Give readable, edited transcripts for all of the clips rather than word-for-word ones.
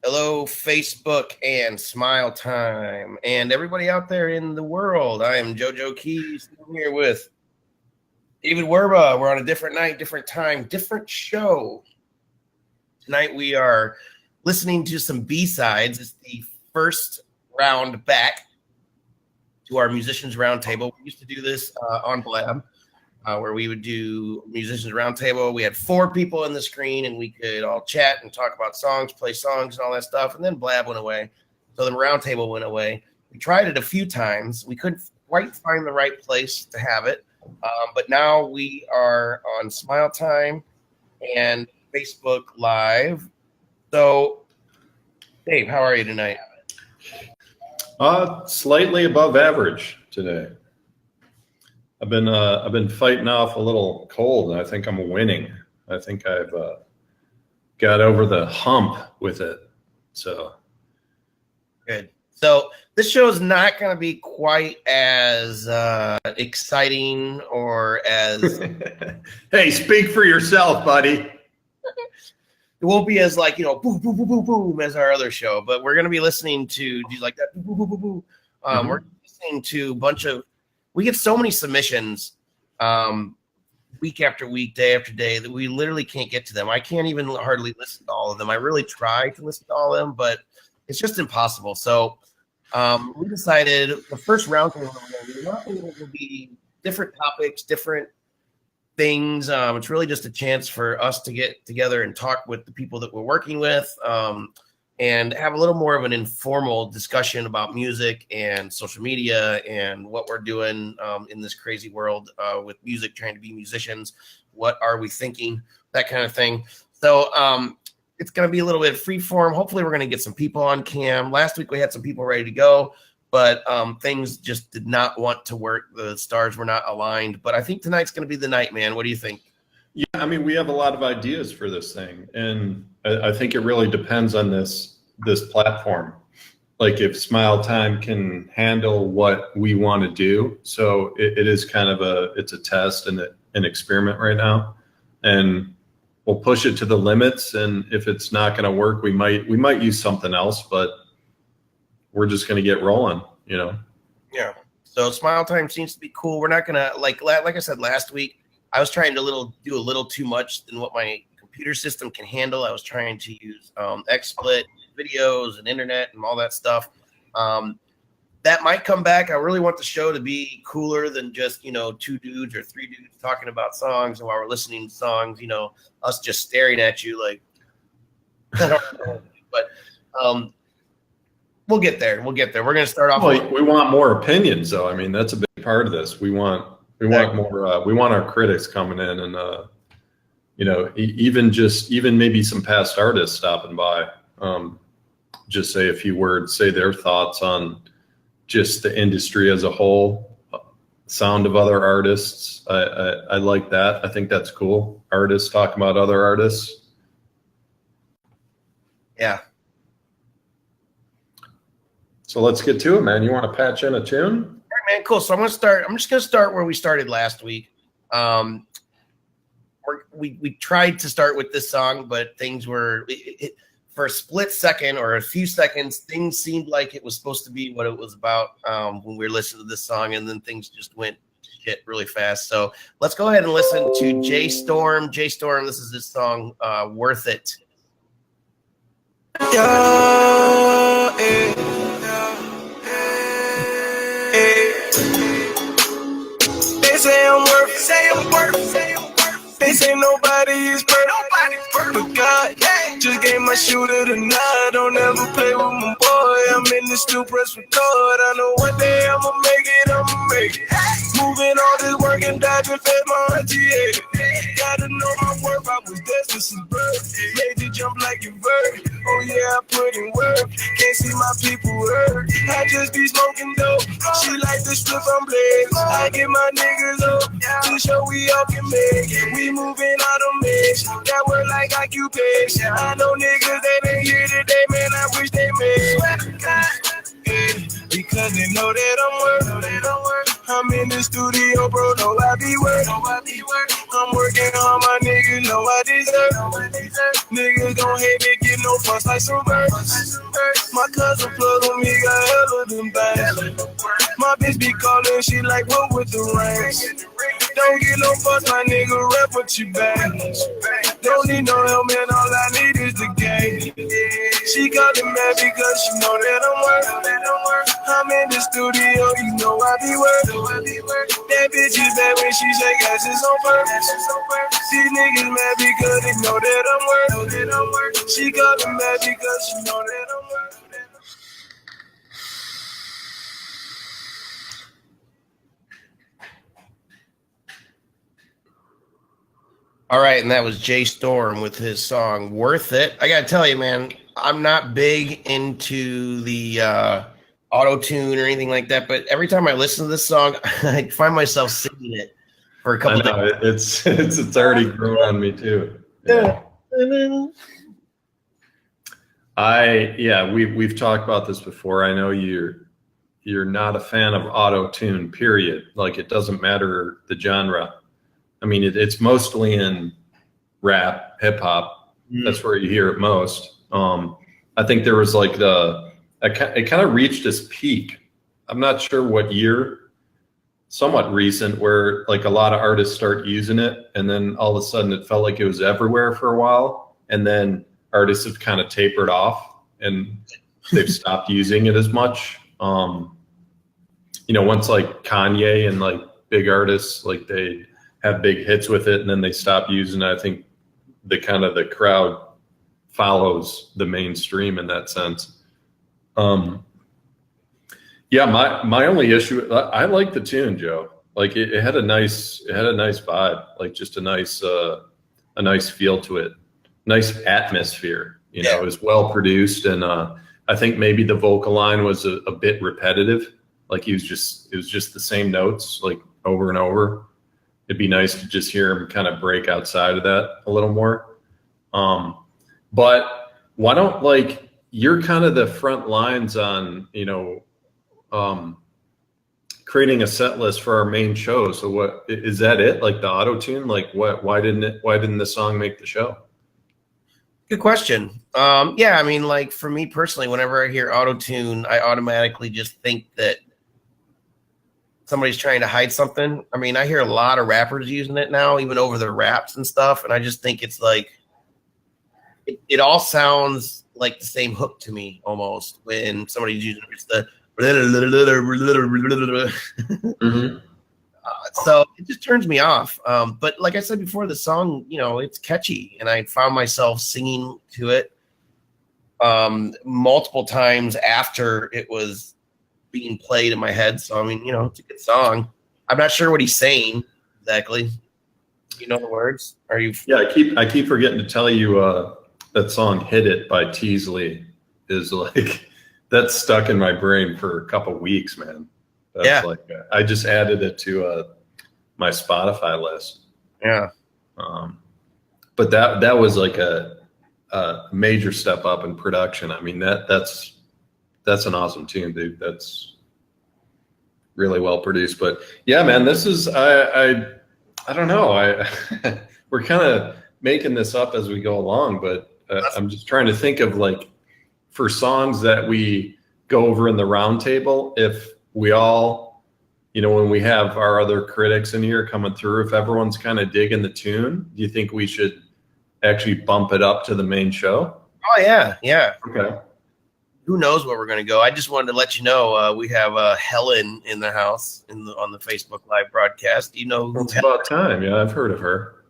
Hello, Facebook and Smile Time, and everybody out there in the world. I am JoJo Keys. I'm here with David Werba. We're on a different night, different time, different show. Tonight we are listening to some B-sides. It's the first round back to our Musicians Roundtable. We used to do this on Blab, where we would do Musicians Roundtable. We had 4 people in the screen, and we could all chat and talk about songs, play songs, and all that stuff. And then Blab went away, so the Roundtable went away. We tried it a few times. We couldn't quite find the right place to have it, but now we are on Smile Time and Facebook Live. So, Dave, how are you tonight? Slightly above average today. I've been fighting off a little cold, and I think I'm winning. I think I've got over the hump with it. So good. So this show is not going to be quite as exciting or as. Hey, speak for yourself, buddy. It won't be as like, boom, boom, boom, boom, boom as our other show, but we're going to be listening to, do you like that? Boom, boom, boom, boom. We're listening to a bunch of, we get so many submissions week after week, day after day, that we literally can't get to them. I can't even hardly listen to all of them. I really try to listen to all of them, but it's just impossible. So we decided the first round will be different topics, different things. It's really just a chance for us to get together and talk with the people that we're working with, and have a little more of an informal discussion about music and social media and what we're doing in this crazy world with music, trying to be musicians. What are we thinking? That kind of thing. So it's going to be a little bit free form. Hopefully we're going to get some people on cam. Last week we had some people ready to go, but things just did not want to work. The stars were not aligned. But I think tonight's going to be the night, man. What do you think? Yeah, I mean, we have a lot of ideas for this thing, and I think it really depends on this platform. Like if Smile Time can handle what we want to do. So it is kind of it's a test and an experiment right now, and we'll push it to the limits. And if it's not going to work, we might use something else, but we're just going to get rolling, Yeah. So Smile Time seems to be cool. We're not going to like I said last week, I was trying to do a little too much than what my computer system can handle. I was trying to use XSplit videos and internet and all that stuff. That might come back. I really want the show to be cooler than just, 2 dudes or 3 dudes talking about songs, and while we're listening to songs, us just staring at you like, but we'll get there. We're going to start off. Well, we want more opinions, though. I mean, that's a big part of this. We want more. We want our critics coming in, and even maybe some past artists stopping by. Just say a few words, say their thoughts on just the industry as a whole, sound of other artists. I like that. I think that's cool. Artists talking about other artists. Yeah. So let's get to it, man. You want to patch in a tune? All right, man. Cool. So I'm just going to start where we started last week. We tried to start with this song, but things were for a split second or a few seconds, things seemed like it was supposed to be what it was about when we were listening to this song, and then things just went to shit really fast. So let's go ahead and listen to J Storm. J Storm, this is his song, Worth It. They say I'm worth, They say nobody is perfect, but God just gave my shooter the nod. Don't ever play with my boy. I'm in the still press record. I know one day I'ma make it. Moving all this work and dodging fed my auntie. Gotta know my worth. I was destined since birth. Made you jump like you vert. Oh yeah, I put in work. Can't see my people hurt. I just be smoking dope. She like the strip I'm blazed. I get my niggas up to show we all can make. We moving out of mix. That work like occupation. I know niggas that ain't here today, man. I wish they made. Yeah. We because they know that I'm worth. I'm in the studio, bro, know I be worth. I'm working hard, my niggas know I deserve. Niggas don't hate me, get no fuss like some birds. My cousin plug on me, got hella them bands. My bitch be calling, she like, what with the rings? Don't get no fuss, my nigga, rap what you bang. Don't need no help, man, all I need is the game. She got the man because she know that I'm worth. I'm in the studio, you know I be worth. That bitch is bad when she shake ass, it's on purpose. These niggas mad because they know that I'm worth. She got the man because she know that I'm worth. All right, and that was Jay Storm with his song "Worth It." I gotta tell you, man, I'm not big into the auto-tune or anything like that, but every time I listen to this song, I find myself singing it for a couple of days. It's already grown on me too. Yeah. We've talked about this before. I know you're not a fan of auto-tune, period. Like, it doesn't matter the genre. I mean, it's mostly in rap, hip hop. That's where you hear it most. I think there was like it kind of reached its peak. I'm not sure what year, somewhat recent, where like a lot of artists start using it, and then all of a sudden it felt like it was everywhere for a while, and then artists have kind of tapered off and they've stopped using it as much. Once like Kanye and like big artists, like they have big hits with it and then they stop using it. I think the crowd follows the mainstream in that sense. My only issue, I like the tune, Joe. Like it had a nice vibe, like just a nice feel to it, nice atmosphere. It was well produced, and I think maybe the vocal line was a bit repetitive. Like it was just the same notes like over and over. It'd be nice to just hear him kind of break outside of that a little more. But why don't, like, you're kind of the front lines on, creating a set list for our main show. So what is that it? Like the auto tune? Like why didn't the song make the show? Good question. I mean, like for me personally, whenever I hear auto tune, I automatically just think that somebody's trying to hide something. I mean, I hear a lot of rappers using it now, even over their raps and stuff. And I just think it's like, it all sounds like the same hook to me almost when somebody's using it. It's the so it just turns me off. But like I said before, the song, it's catchy, and I found myself singing to it multiple times after it was being played in my head. So I mean, it's a good song. I'm not sure what he's saying exactly. You know the words? Are you? Yeah, I keep forgetting to tell you that song "Hit It" by Teasley is like that's stuck in my brain for a couple weeks, man. That's like I just added it to my Spotify list. Yeah. But that was like a major step up in production. I mean that's an awesome tune, dude. That's really well produced. But yeah, man, this is I don't know. We're kind of making this up as we go along, but I'm just trying to think of like for songs that we go over in the round table, if we all, when we have our other critics in here coming through, if everyone's kind of digging the tune, do you think we should actually bump it up to the main show? Oh yeah. Okay. Who knows where we're going to go? I just wanted to let you know we have Helen in the house on the Facebook Live broadcast. You know, it's about time. Yeah, I've heard of her.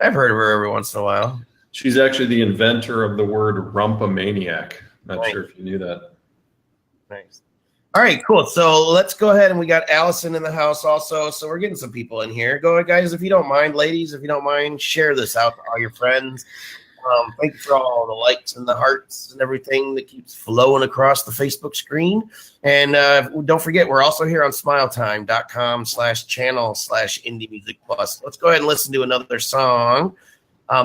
I've heard of her every once in a while. She's actually the inventor of the word rumpamaniac. Not Nice. sure if you knew that. Nice. All right, cool. So let's go ahead, and we got Allison in the house also. So we're getting some people in here. Go ahead, guys, if you don't mind, ladies, if you don't mind, share this out to all your friends. Thank you for all the likes and the hearts and everything that keeps flowing across the Facebook screen. And don't forget, we're also here on smiletime.com/channel/indie music plus. Let's go ahead and listen to another song.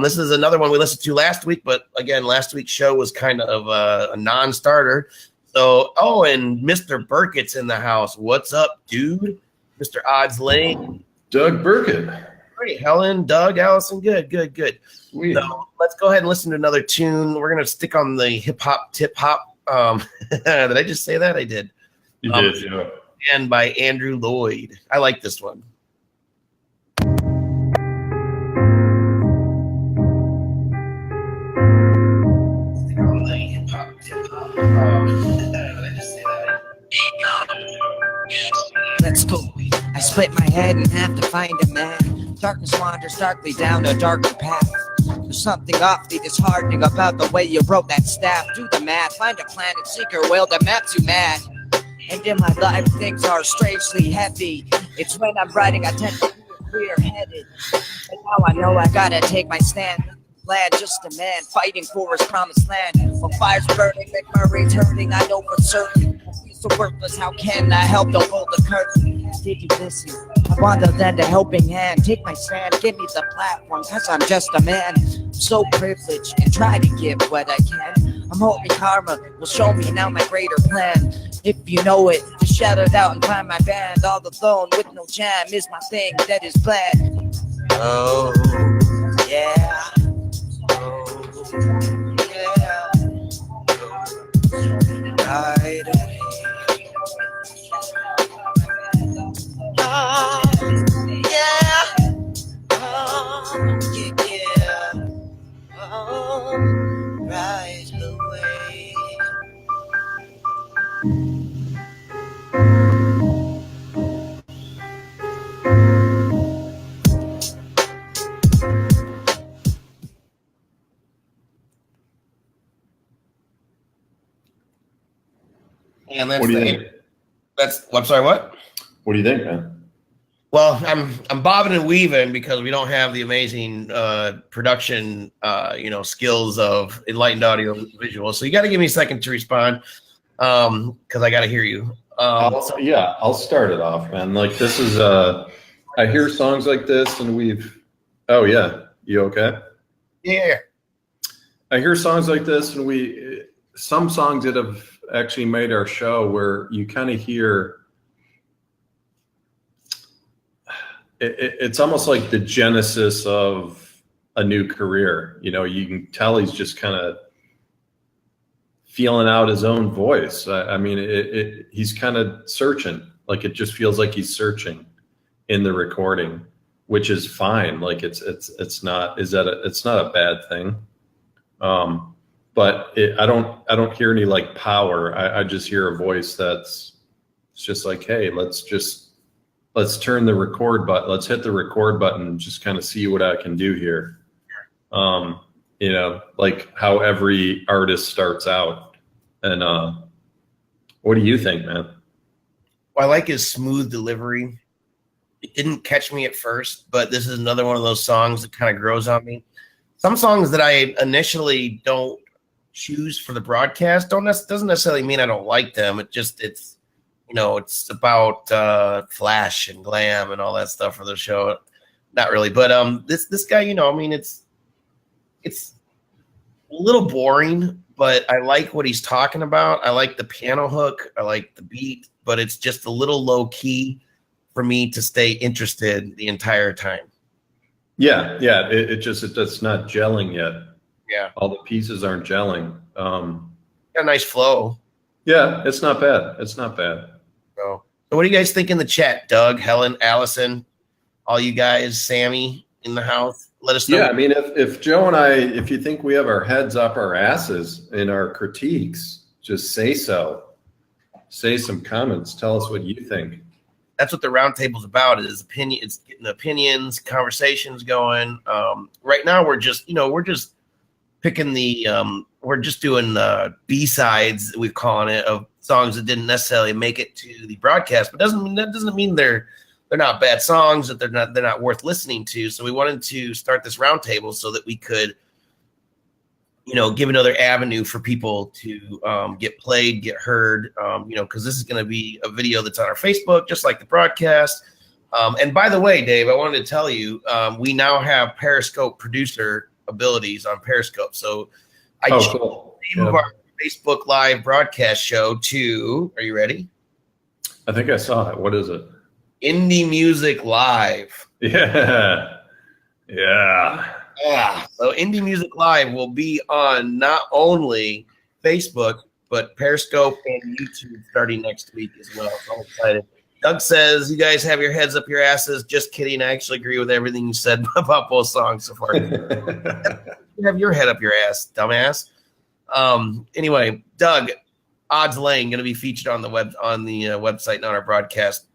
This is another one we listened to last week, but again, last week's show was kind of a non-starter. So, and Mr. Burkett's in the house. What's up, dude? Mr. Odds Lane. Doug Burkett. Great. Helen, Doug, Allison. Good. Sweet. So let's go ahead and listen to another tune. We're going to stick on the hip-hop, tip-hop. Did I just say that? I did. You did, yeah. And by Andrew Lloyd. I like this one. Stick on the hip-hop, tip-hop. Did I just say that? Let's go. I split my head in half to find a man. Darkness wanders darkly down a darker path. There's something awfully disheartening about the way you wrote that staff. Do the math, find a planet seeker, will the map's you mad. And in my life, things are strangely heavy. It's when I'm writing, I tend to be clear-headed. And now I know I gotta take my stand. Land, just a man fighting for his promised land. When fire's burning, make my rage hurting, I know for certain. So worthless, how can I help to hold the curtain? Did you listen? I want to lend a helping hand. Take my stand, give me the platform, cause I'm just a man. I'm so privileged and try to give what I can. I'm hoping karma will show me now my greater plan. If you know it, just shout it out and find my band. All alone with no jam is my thing that is planned. Oh, yeah. Oh, yeah. Right away. Oh, yeah. Oh, yeah. Oh, right away. And that's What do you think? I'm sorry, what? What do you think, man? Well, I'm bobbing and weaving because we don't have the amazing production, skills of Enlightened Audio Visual. So you got to give me a second to respond because I got to hear you. I'll start it off, man. Like this is, I hear songs like this, and Oh yeah, you okay? Yeah. I hear songs like this, and some songs that have actually made our show where you kind of hear. It's almost like the genesis of a new career. You know, you can tell he's just kind of feeling out his own voice. I mean, he's kind of searching. Like it just feels like he's searching in the recording, which is fine. Like it's not a bad thing. But I don't hear any like power. I just hear a voice it's just like, hey, let's turn the record button. Let's hit the record button and just kind of see what I can do here. Like how every artist starts out. And what do you think, man? Well, I like his smooth delivery. It didn't catch me at first, but this is another one of those songs that kind of grows on me. Some songs that I initially don't choose for the broadcast doesn't necessarily mean I don't like them. It's about flash and glam and all that stuff for the show. Not really, but this guy, it's a little boring, but I like what he's talking about. I like the piano hook, I like the beat, but it's just a little low key for me to stay interested the entire time. Yeah. It's not gelling yet. Yeah, all the pieces aren't gelling. Got a nice flow. Yeah, it's not bad. So what do you guys think in the chat? Doug, Helen, Allison, all you guys, Sammy in the house, let us know. Yeah, I mean, if Joe and I, if you think we have our heads up our asses in our critiques, just say so. Say some comments. Tell us what you think. That's what the roundtable's about. Is opinion. It's getting opinions, conversations going. Right now, we're just picking we're just doing B-sides, we're calling it, of songs that didn't necessarily make it to the broadcast, but that doesn't mean they're not bad songs, that they're not worth listening to. So we wanted to start this roundtable so that we could, give another avenue for people to get played, get heard, because this is going to be a video that's on our Facebook, just like the broadcast. And by the way, Dave, I wanted to tell you, we now have Periscope producer abilities on Periscope. So I changed the name of our Facebook Live broadcast show to, are you ready? I think I saw it. What is it? Indie Music Live. Yeah. Yeah. Yeah. So Indie Music Live will be on not only Facebook, but Periscope and YouTube starting next week as well. So I'm excited. Doug says, you guys have your heads up your asses. Just kidding. I actually agree with everything you said about both songs so far. You have your head up your ass, dumbass. Anyway, Doug, Odds Lane going to be featured on the website and on our broadcast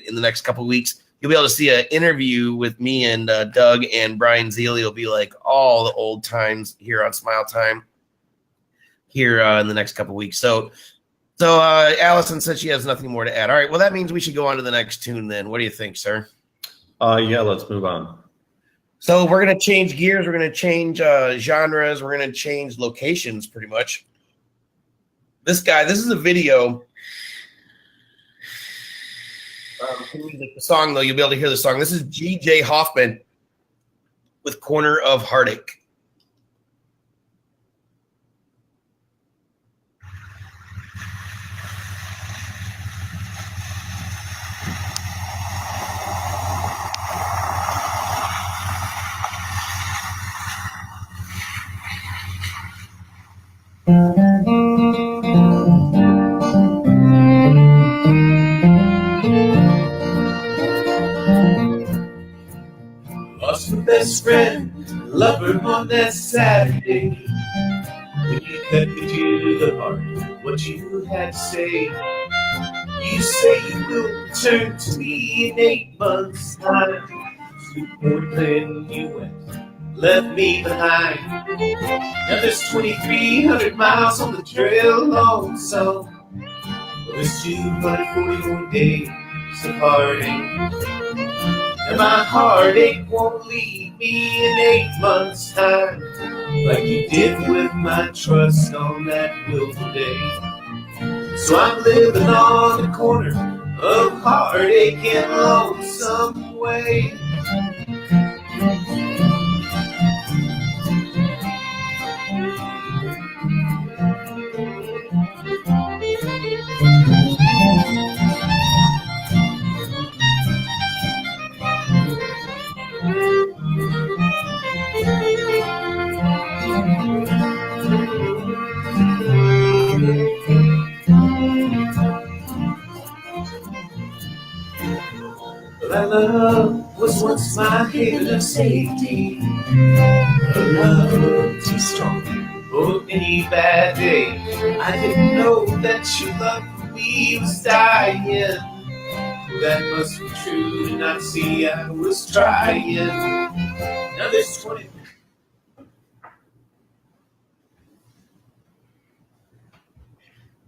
in the next couple of weeks. You'll be able to see an interview with me and Doug, and Brian Zealy will be like all the old times here on Smile Time here in the next couple of weeks. So Allison said she has nothing more to add. All right, well, that means we should go on to the next tune then. What do you think, sir? Yeah, let's move on. So we're going to change gears. We're going to change genres. We're going to change locations pretty much. This is a video. The song, though, you'll be able to hear the song. This is G.J. Hoffman with Corner of Heartache. Lost my best friend, lover on that Saturday. When you cut me to the heart, what you had to say. You say you will return to me in 8 months' time. Sweet Portland, you went, left me behind. Now there's 2,300 miles on the trail lonesome. Well, there's 241 days of heartache. And my heartache won't leave me in 8 months' time, like you did with my trust on that willful day. So I'm living on the corner of heartache and lonesome way. But love was once my haven of safety. A love too strong for any bad day. I didn't know that your love for me was dying. That must be true to not see I was trying. Now there's 20.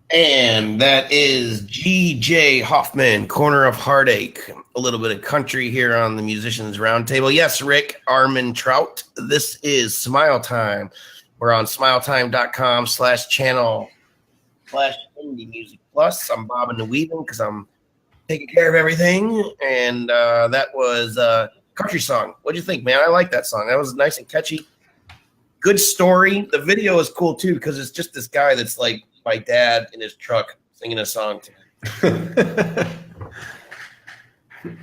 And that is G.J. Hoffman, Corner of Heartache. A little bit of country here on the Musicians Roundtable. Yes, Rick Armin Trout. This is Smile Time. We're on smiletime.com/channel/indie music plus. I'm bobbing and weaving because I'm taking care of everything. And that was a country song. What'd you think, man? I like that song. That was nice and catchy. Good story. The video is cool, too, because it's just this guy that's like my dad in his truck singing a song to him.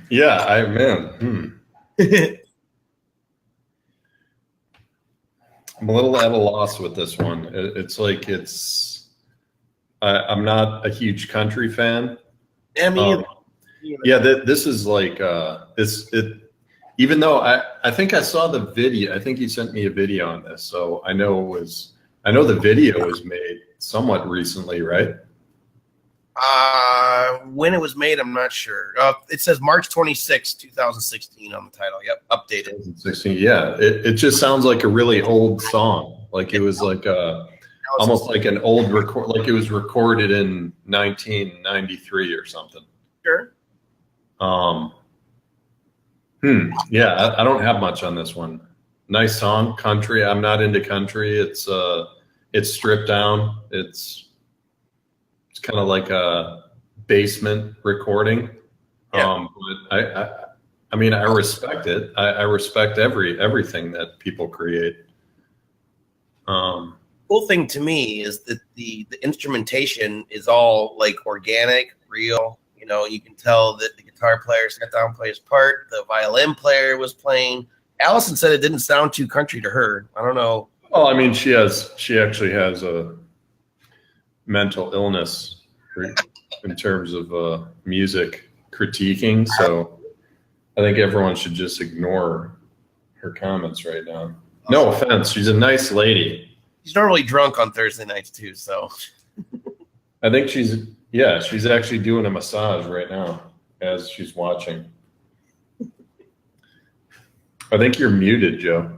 Yeah, I'm a little at a loss with this one. It's like I'm not a huge country fan. I mean, yeah, this is like even though I think I saw the video. I think he sent me a video on this, so I know the video was made somewhat recently, right? When it was made, I'm not sure. It says March 26, 2016 on the title. Yep, updated. 2016. Yeah, it just sounds like a really old song. Like it was like almost like an old record. Like it was recorded in 1993 or something. Sure. Yeah, I don't have much on this one. Nice song, country. I'm not into country. It's stripped down. It's kind of like a basement recording. Yeah. But I mean, I respect it. I respect everything that people create. cool thing to me is that the instrumentation is all like organic, real. You know, you can tell that the guitar player sat down and played his part. The violin player was playing. Allison said it didn't sound too country to her. I don't know. Well, I mean, she actually has a mental illness in terms of music critiquing. So I think everyone should just ignore her comments right now. No offense. She's a nice lady. She's normally drunk on Thursday nights too. So I think she's actually doing a massage right now as she's watching. I think you're muted, Joe.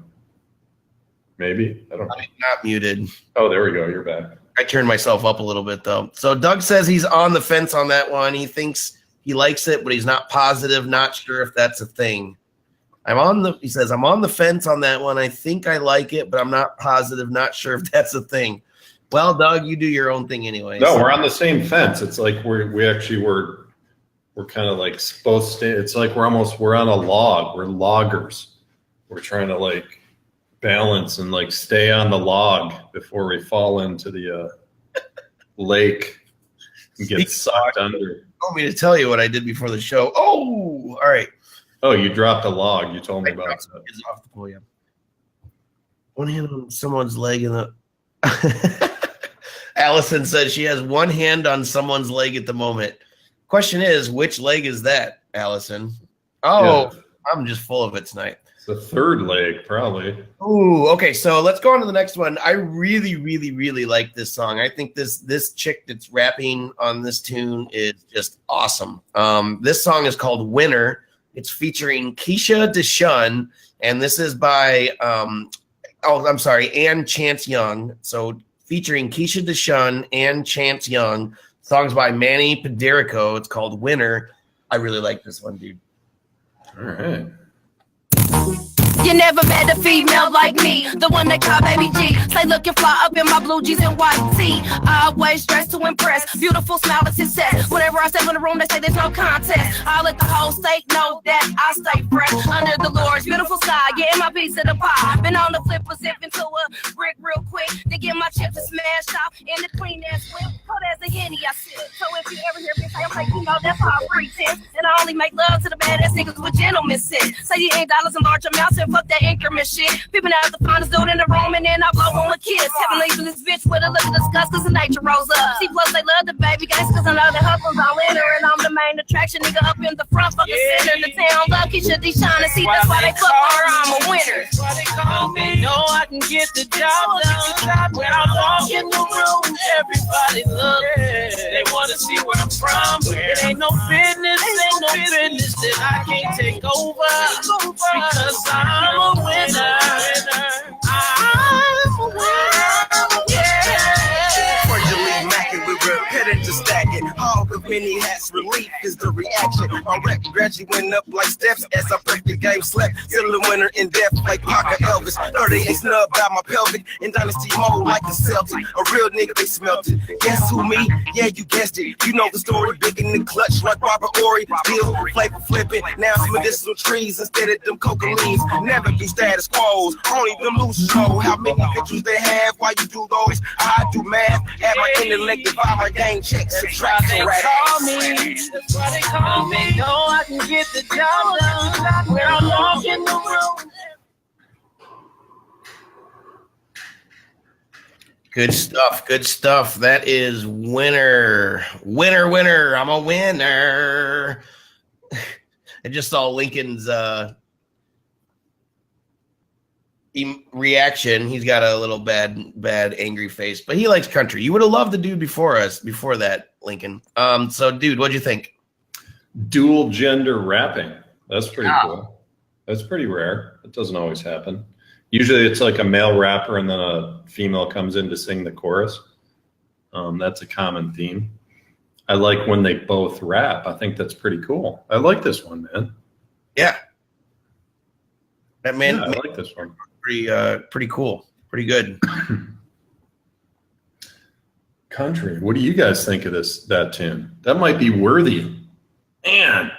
Maybe. I don't know. I'm not muted. Oh, there we go. You're back. I turned myself up a little bit though. So Doug says he's on the fence on that one. He thinks he likes it, but he's not positive, not sure if that's a thing. He says, I'm on the fence on that one. I think I like it, but I'm not positive, not sure if that's a thing. Well, Doug, you do your own thing anyway. No, we're on the same fence. It's like we're kind of like supposed to. It's like we're on a log. We're loggers. We're trying to like balance and like stay on the log before we fall into the lake and get sucked under. You want me to tell you what I did before the show? Oh, all right. Oh, you dropped a log. You told me about that. It's off the pull, yeah. One hand on someone's leg in the. Allison said she has one hand on someone's leg at the moment. Question is, which leg is that, Allison? Oh, yeah. I'm just full of it tonight. It's the third leg, probably. Ooh, okay. So let's go on to the next one. I really, really, really like this song. I think this chick that's rapping on this tune is just awesome. This song is called Winner. It's featuring Keisha DeShun, and this is by and Chance Young. So featuring Keisha DeShun and Chance Young. Songs by Manny Pederico. It's called Winner. I really like this one, dude. All right. You never met a female like me, the one they call Baby G. Say looking fly up in my blue jeans and white tee. Always dressed to impress, beautiful smile is success. Whenever I step in the room, they say there's no contest. I'll let the whole state know that I stay fresh under the Lord's beautiful sky. Getting my piece of the pie. Been on the flip, was zipping to a brick real quick. To get my chips and smashed off in the clean ass whip. Cold as a Henny, I sip. So if you ever hear me say, I'm like, you know, that's all pretense. And I only make love to the badass niggas with gentlemen sense. Say you ain't dollars in large amounts and fuck that increment shit. Peeping out the finest dude in the room and then I blow on a kiss. Having leaving this bitch with a look of disgust cause the nature rose up. See, plus they love the baby guys cause I know the hustles all in her. And I'm the main attraction, nigga up in the front, fucking center. The town love Keisha DeShun and see that's why they fuck her, I'm a winner. That's why they call me. Know I can get the job done. When I walk in the room, everybody look. They wanna see where I'm from. It ain't no business that I can't take over. Because I'm a winner. I'm a winner. Yeah. Before you leave macking, we repetitive to stacking. Hog of many hats, relief is the reaction. My rep gradually went up like steps as I break the game slept. Still the winner in depth like Parker Elvis. 38 snub by my pelvic in dynasty mode like the Celtic. A real nigga, they smelt it. Guess who me? Yeah, you guessed it. You know the story, big in the clutch like Robert Ory. Still flavor flipping. Now it's medicinal trees instead of them coca leaves. Never do status quos. Only them losers know how many pictures they have. Why you do those? I do math. Add my intellect, divide my game checks, subtract and rat call me. That's why they call me. Know I can get the job done. When I walk in the room. Good stuff. Good stuff. That is Winner. Winner, winner. I'm a winner. I just saw Lincoln's reaction. He's got a little bad, angry face, but he likes country. You would have loved the dude before that, Lincoln. So, dude, what'd you think? Dual gender rapping. That's pretty cool. That's pretty rare. It doesn't always happen. Usually it's like a male rapper and then a female comes in to sing the chorus. That's a common theme. I like when they both rap. I think that's pretty cool. I like this one, man. Yeah. That man, I like this one. Pretty cool. Pretty good. Country. What do you guys think of that tune? That might be worthy. Man,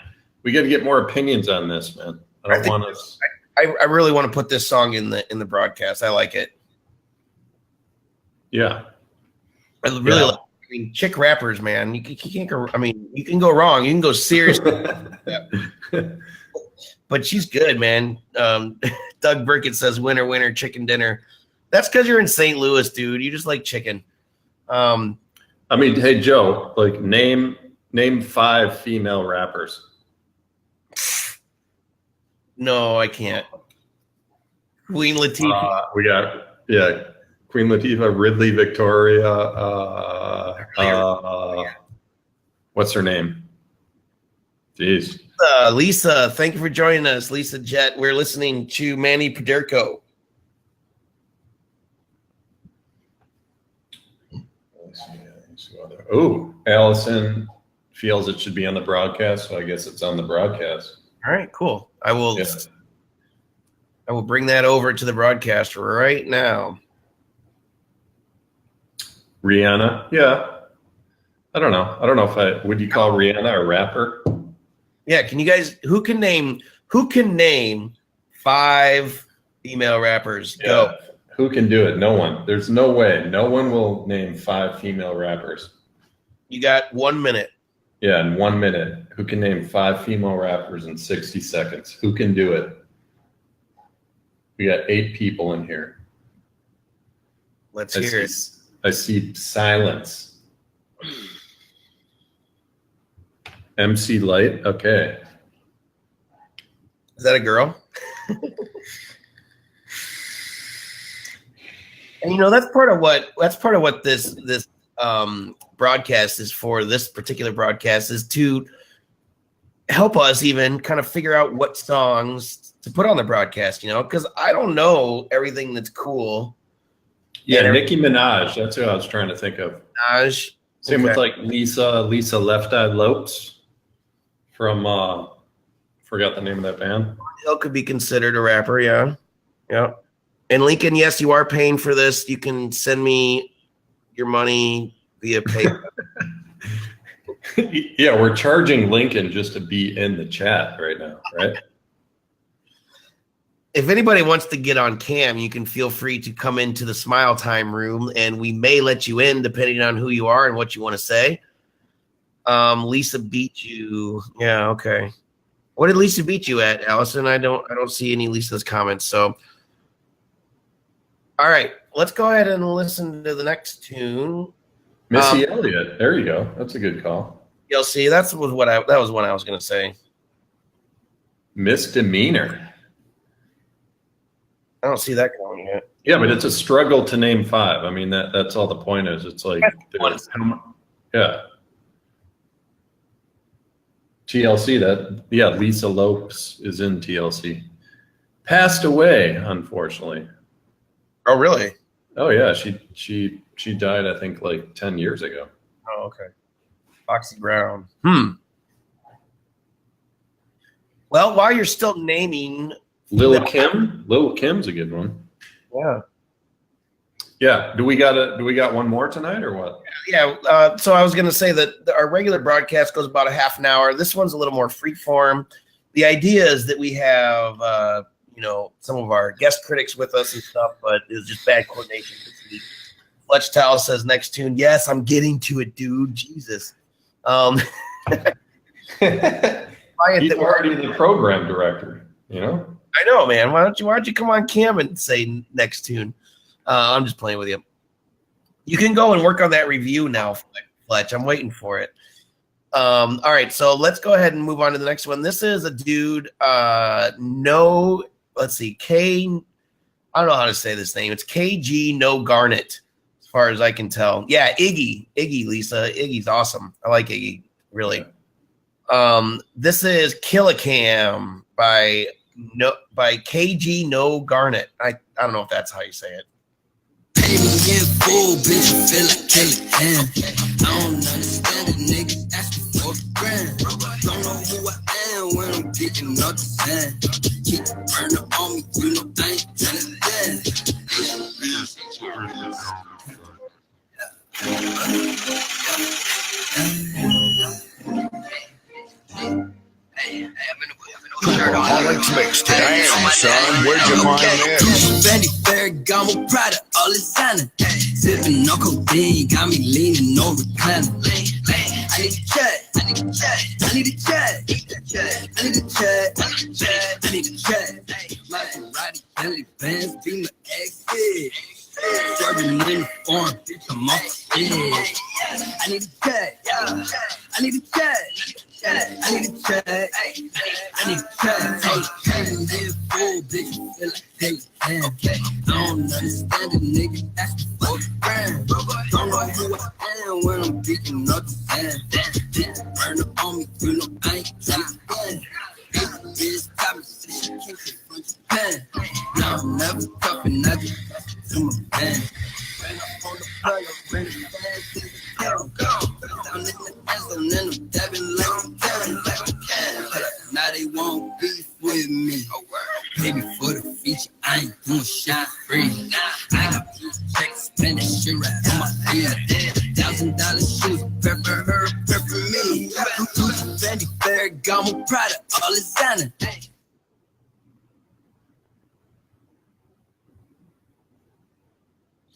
we got to get more opinions on this, man. I really want to put this song in the broadcast. I like it. Yeah. I really like. I mean, chick rappers, man. You can't go. I mean, you can go wrong. You can go serious. But she's good, man. Doug Burkett says, "Winner, winner, chicken dinner." That's because you're in St. Louis, dude. You just like chicken. I mean, hey Joe, like name 5 female rappers. No, I can't. Queen Latifah. We got Queen Latifah, Ridley Victoria. What's her name? Jeez. Lisa, thank you for joining us, Lisa Jet. We're listening to Manny Pederico. Oh, Allison feels it should be on the broadcast, so I guess it's on the broadcast. All right, cool. I will bring that over to the broadcast right now. Rihanna, yeah. I don't know. Would you call Rihanna a rapper? Yeah, can you guys who can name 5 female rappers? Go. Who can do it? No one. There's no way. No one will name 5 female rappers. You got 1 minute. Yeah, in 1 minute. Who can name 5 female rappers in 60 seconds? Who can do it? We got 8 people in here. Let's hear it. I see silence. MC Light. Okay. Is that a girl? And that's part of what this broadcast is for. This particular broadcast is to help us even kind of figure out what songs to put on the broadcast, because I don't know everything that's cool. Yeah, Nicki Minaj. That's who I was trying to think of. Minaj. Same with like Lisa Left Eye Lopes from forgot the name of that band. Hill could be considered a rapper, yeah. Yeah. And Lincoln, yes, you are paying for this. You can send me your money via PayPal. Yeah, we're charging Lincoln just to be in the chat right now, right? If anybody wants to get on cam, you can feel free to come into the Smile Time room, and we may let you in depending on who you are and what you want to say. Lisa beat you. Yeah, okay. What did Lisa beat you at, Allison? I don't see any Lisa's comments. So, all right, let's go ahead and listen to the next tune. Missy Elliott. There you go. That's a good call. You'll see. That was what I was going to say. Misdemeanor. I don't see that going yet. Yeah, but it's a struggle to name 5. I mean, that's all the point is. It's like, yeah. TLC, Lisa Lopes is in TLC. Passed away, unfortunately. Oh, really? Oh, yeah. She died, I think, like 10 years ago. Oh, okay. Foxy Brown. Well, while you're still naming... Lil Kim's a good one. Yeah. Yeah. Do we got one more tonight or what? Yeah. So I was going to say that our regular broadcast goes about a half an hour. This one's a little more free form. The idea is that we have, some of our guest critics with us and stuff, but it was just bad coordination this week. Fletch Towel says next tune. Yes, I'm getting to it, dude. Jesus. He's already the program director, I know, man. Why don't you come on cam and say next tune? I'm just playing with you. You can go and work on that review now, Fletch. I'm waiting for it. All right, so let's go ahead and move on to the next one. This is a dude. I don't know how to say this name. It's KGNogarnett, as far as I can tell. Yeah, Iggy, Lisa. Iggy's awesome. I like Iggy, really. This is Killicam by KGNogarnett. I don't know if that's how you say it. Pay me in full, bitch, you feel like Killicam. I don't understand a nigga asking for $1,000. Don't know who I am when I'm picking up the sand. Keep burning on me, I ain't telling that. Alex mixed it. Damn, son, where'd you find that? Fendi, Ferragamo, Prada, all all this time. Sipping no codeine, got me leaning, no recliner. I need a check, I need a check, I need a check, I need a check, I need a check. Maserati, Bentley, Benz, be my exit. Driving in the farm, bitch, I'm off the edge. I need a check, I need a check. I need a check. I need a check. Hey, live full, bitch. Feel like hey, damn. I don't understand a nigga. That's the fuck brand. Don't know who I am when I'm beating up the sand. Burn up on me, you know I ain't trying to bitch, got me shit, can't take from Japan. Now I'm never talking, I just to my band. Ran up on the plug, bring it fast to the town. Down in the end zone, and I'm dabbing like I'm down. Now they won't beef with me. Baby, for the feature, I ain't doing shit free. I got checks, spend that shit right on my feet. $1,000 shoes, pepper her, pepper me. Fendi, Ferragamo, Prada, all is designer.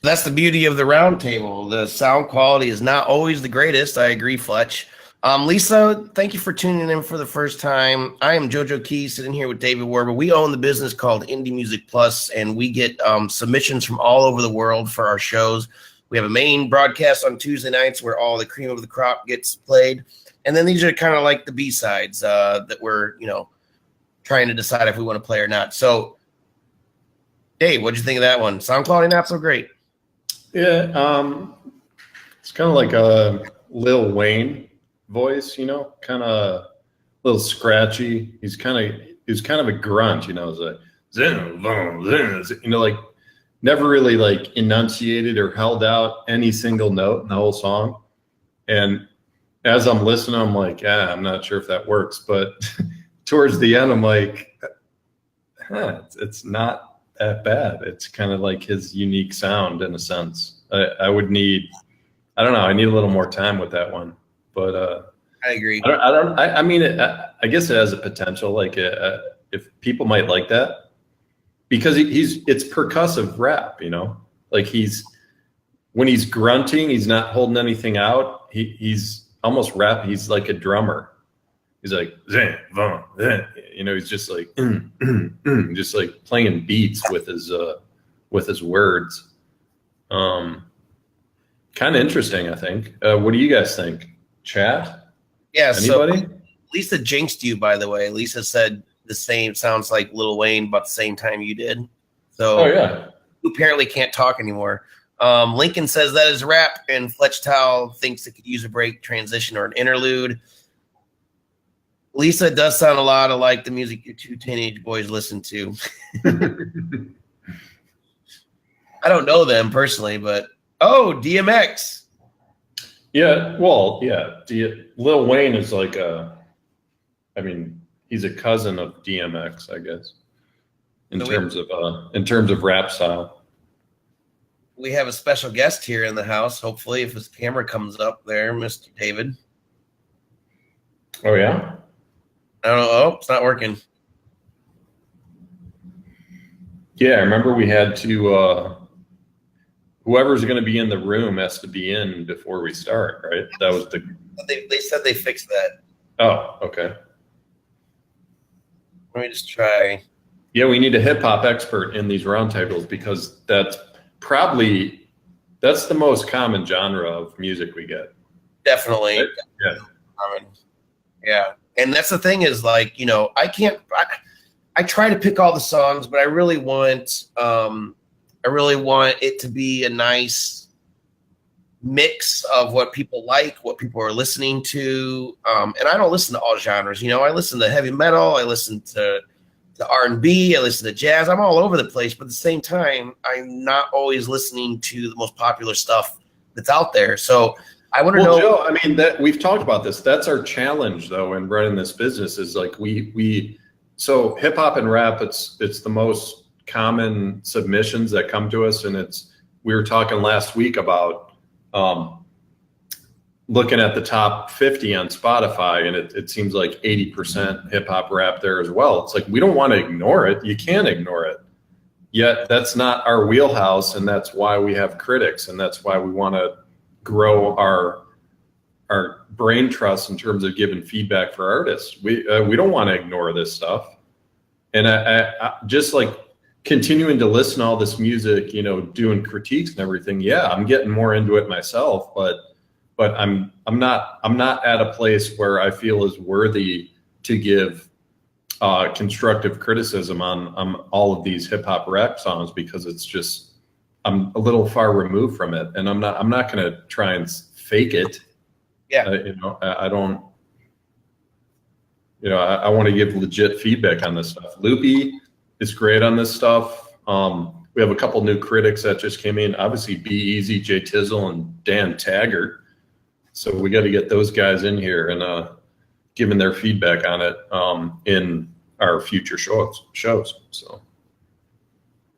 That's the beauty of the round table. The sound quality is not always the greatest. I agree, Fletch. Lisa, thank you for tuning in for the first time. I am JoJo Key, sitting here with David Werber. We own the business called Indie Music Plus, and we get submissions from all over the world for our shows. We have a main broadcast on Tuesday nights where all the cream of the crop gets played. And then these are kind of like the B-sides that we're, trying to decide if we want to play or not. So, Dave, what'd you think of that one? Sound quality not so great. Yeah, it's kind of like a Lil Wayne voice, kind of a little scratchy. He's kind of a grunt, It's like like never really like enunciated or held out any single note in the whole song. And as I'm listening, I'm like, I'm not sure if that works. But towards the end, I'm like, it's not that bad. It's kind of like his unique sound in a sense. I need a little more time with that one. But I agree. I guess it has a potential. Like if people might like that, because it's percussive rap, like when he's grunting, he's not holding anything out. He's almost rap. He's like a drummer. He's like, he's just like, just like playing beats with his words. Kind of interesting, I think. What do you guys think? Chat? Yeah. Anybody? So Lisa jinxed you, by the way. Lisa said the same, sounds like Lil Wayne about the same time you did. So you apparently can't talk anymore. Lincoln says that is rap, and Fletch Towel thinks it could use a break, transition, or an interlude. Lisa does sound a lot like the music your two teenage boys listen to. I don't know them personally, but DMX. Yeah, well, yeah. Lil Wayne is like he's a cousin of DMX, I guess, in terms of rap style. We have a special guest here in the house. Hopefully, if his camera comes up there, Mr. David. Oh yeah. I don't know. Oh, it's not working. Yeah, I remember we had to. Whoever's going to be in the room has to be in before we start, right? That was They said they fixed that. Oh, okay. Let me just try. Yeah, we need a hip hop expert in these roundtables because that's the most common genre of music we get. Definitely. Right? Yeah. Yeah. And that's the thing is like, I try to pick all the songs, but I really want it to be a nice mix of what people like, what people are listening to. And I don't listen to all genres. I listen to heavy metal. I listen to R&B. I listen to jazz. I'm all over the place. But at the same time, I'm not always listening to the most popular stuff that's out there. So I want to know. Joe, that we've talked about this. That's our challenge, though, in running this business is like so hip hop and rap. It's the most common submissions that come to us, and we were talking last week about looking at the top 50 on Spotify, and it seems like 80% hip hop rap there as well. It's like we don't want to ignore it. You can't ignore it. Yet that's not our wheelhouse, and that's why we have critics, and that's why we want to grow our brain trust in terms of giving feedback for artists. We don't want to ignore this stuff, and I just like continuing to listen to all this music, you know, doing critiques and everything. Yeah, I'm getting more into it myself, but I'm not at a place where I feel is worthy to give constructive criticism on all of these hip hop rap songs, because it's just, I'm a little far removed from it, and I'm not going to try and fake it. Yeah. You know, I don't, you know, I want to give legit feedback on this stuff. Loopy is great on this stuff. We have a couple new critics that just came in, obviously Be Easy, Jay Tizzle, and Dan Taggart. So we got to get those guys in here and giving their feedback on it in our future shows. So.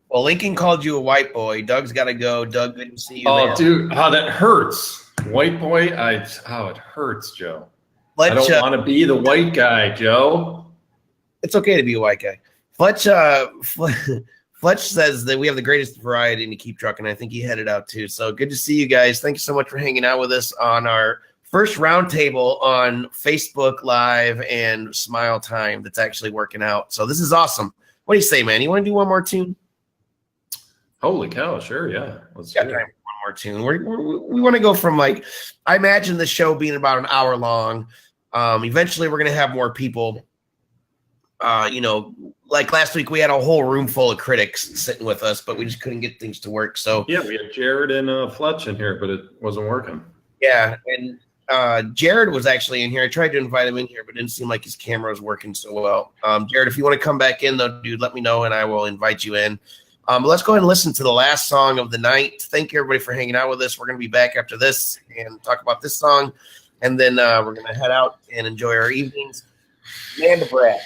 Well, Lincoln called you a white boy. Doug's got to go. Doug, good to see you. Oh, there. dude, that hurts. White boy, it hurts, Joe. Fletch, I don't want to be the white guy, Joe. It's okay to be a white guy. Fletch says that we have the greatest variety to keep trucking. I think he headed out too. So good to see you guys. Thank you so much for hanging out with us on our first roundtable on Facebook Live and Smile Time that's actually working out. So this is awesome. What do you say, man? You want to do one more tune? Holy cow, sure, yeah. Let's Yeah, do it. one more tune. We want to go from like, I imagine the show being about an hour long. Eventually we're going to have more people. You know, like last week we had a whole room full of critics sitting with us, but we just couldn't get things to work. So Yeah, we had Jared and Fletch in here, but it wasn't working. yeah, and Jared was actually in here. I tried to invite him in here, but it didn't seem like his camera was working so well. Jared, if you want to come back in though, dude, let me know and I will invite you in. But let's go ahead and listen to the last song of the night. Thank you everybody for hanging out with us. We're going to be back after this and talk about this song, and then we're going to head out and enjoy our evenings. Manda Brat.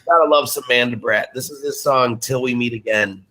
Gotta love some Manda Brat. This is his song, Till We Meet Again.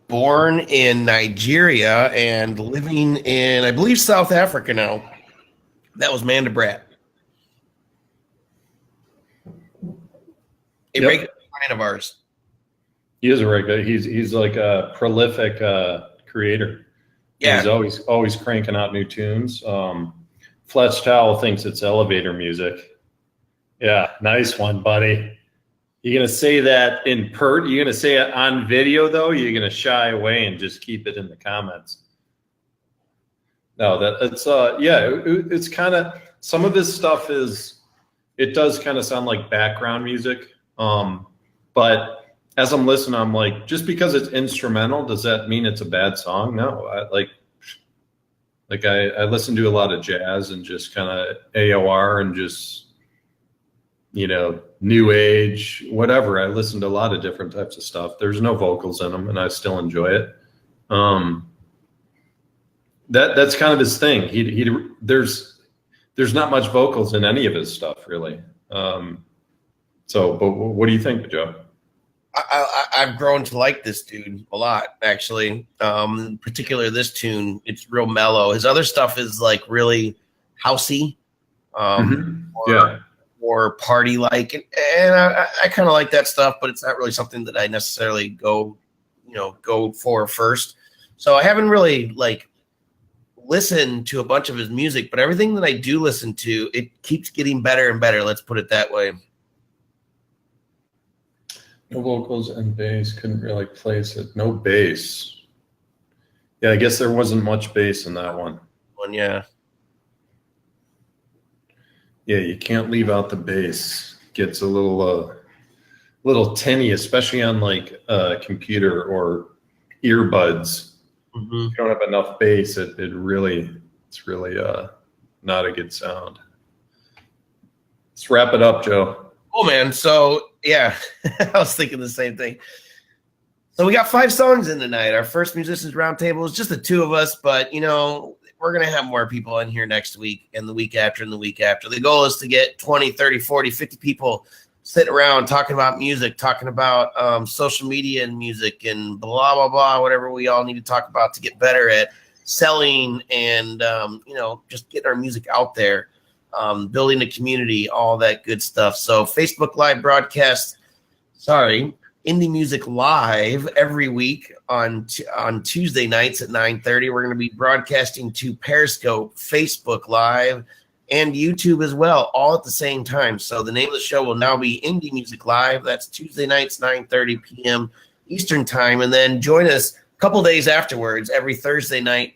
Born in Nigeria and living in, I believe, South Africa now. That was Manda Brat. A regular client of ours. He is a regular. He's like a prolific creator. Yeah. He's always cranking out new tunes. Fletch Towel thinks it's elevator music. Yeah, nice one, buddy. You gonna say that in you gonna say it on video though? You're gonna shy away and just keep it in the comments? No, it's it's kind of, some of this stuff it does kind of sound like background music. But as I'm listening, I'm like, just because it's instrumental, does that mean it's a bad song? No, I listen to a lot of jazz and just kind of AOR and just, new age, whatever. I listen to a lot of different types of stuff. There's no vocals in them and I still enjoy it. That's kind of his thing. There's not much vocals in any of his stuff really. But what do you think, Joe? I've grown to like this dude a lot, actually. In particular, this tune, it's real mellow. His other stuff is like really housey, or party-like, and I kind of like that stuff, but it's not really something that I necessarily go for first. So I haven't really listened to a bunch of his music, but everything that I do listen to, it keeps getting better and better. Let's put it that way. No vocals and bass, couldn't really place it. No bass. Yeah, I guess there wasn't much bass in that one. Yeah. Yeah, you can't leave out the bass. Gets a little tinny, especially on a computer or earbuds. Mm-hmm. If you don't have enough bass, it's really not a good sound. Let's wrap it up, Joe. Oh man, so yeah, I was thinking the same thing. So we got 5 songs in tonight. Our first musicians roundtable is just the 2 of us, but we're going to have more people in here next week and the week after and the week after. The goal is to get 20, 30, 40, 50 people sitting around talking about music, talking about social media and music and blah, blah, blah, whatever we all need to talk about to get better at selling and, just getting our music out there, building a community, all that good stuff. So Facebook Live broadcast, Indie Music Live every week on Tuesday nights at 9:30. We're going to be broadcasting to Periscope, Facebook Live, and YouTube as well, all at the same time. So the name of the show will now be Indie Music Live. That's Tuesday nights, 9:30 p.m. Eastern Time. And then join us a couple days afterwards, every Thursday night,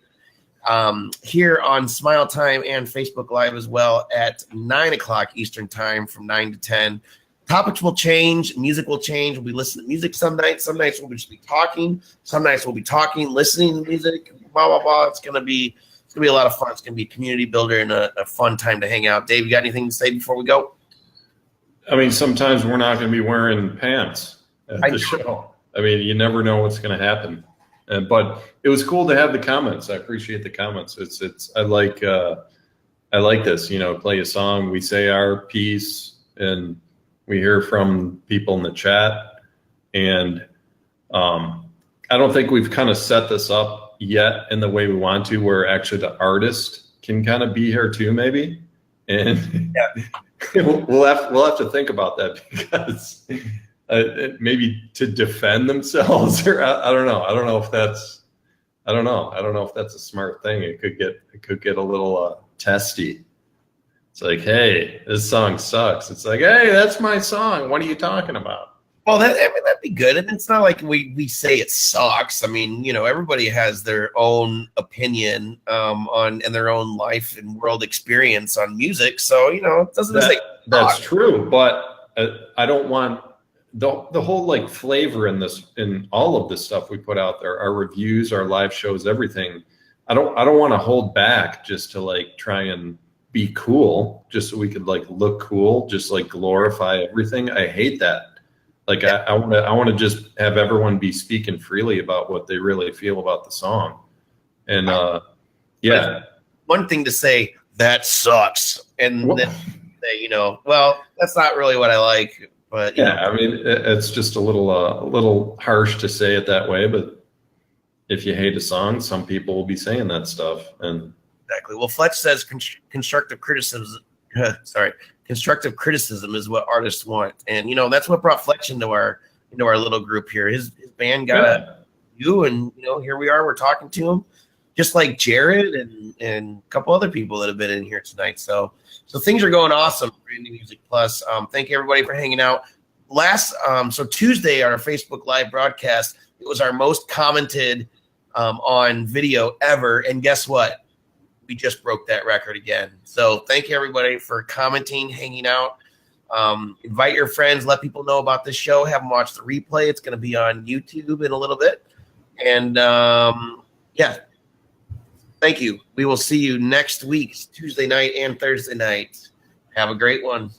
here on Smile Time and Facebook Live as well at 9 o'clock Eastern Time from 9 to 10. Topics will change. Music will change. We'll be listening to music some nights. Some nights we'll just be talking. Some nights we'll be talking, listening to music, blah, blah, blah. It's going to be a lot of fun. It's going to be a community builder and a fun time to hang out. Dave, you got anything to say before we go? I mean, sometimes we're not going to be wearing pants at the show. I mean, you never know what's going to happen. But it was cool to have the comments. I appreciate the comments. I like this, play a song, we say our piece, and we hear from people in the chat. And I don't think we've kind of set this up yet in the way we want to, where actually the artist can kind of be here too, maybe. And we'll have to think about that, because maybe to defend themselves, or I don't know. I don't know if that's a smart thing. It could get a little testy. It's like, hey, this song sucks. It's like, hey, that's my song. What are you talking about? Well, that'd be good. And it's not like we say it sucks. I mean, everybody has their own opinion and their own life and world experience on music. So, it doesn't say that's true. But I don't want the whole flavor in all of this stuff we put out there, our reviews, our live shows, everything. I don't want to hold back just to try and be cool, just so we could look cool, just glorify everything. I hate that. I want to just have everyone be speaking freely about what they really feel about the song. And one thing to say that sucks, and then say, well, that's not really what I like. But I mean, it's just a little harsh to say it that way. But if you hate a song, some people will be saying that stuff. And exactly. Well, Fletch says constructive criticism. Constructive criticism is what artists want, and that's what brought Fletch into our little group here. His band got you, and here we are. We're talking to him, just like Jared and a couple other people that have been in here tonight. So things are going awesome. Indie Music Plus. Thank you everybody for hanging out. So Tuesday, our Facebook Live broadcast, it was our most commented on video ever. And guess what? We just broke that record again. So thank you everybody for commenting, hanging out. Invite your friends, let people know about this show, have them watch the replay. It's going to be on YouTube in a little bit. And yeah, thank you. We will see you next week, Tuesday night and Thursday night. Have a great one.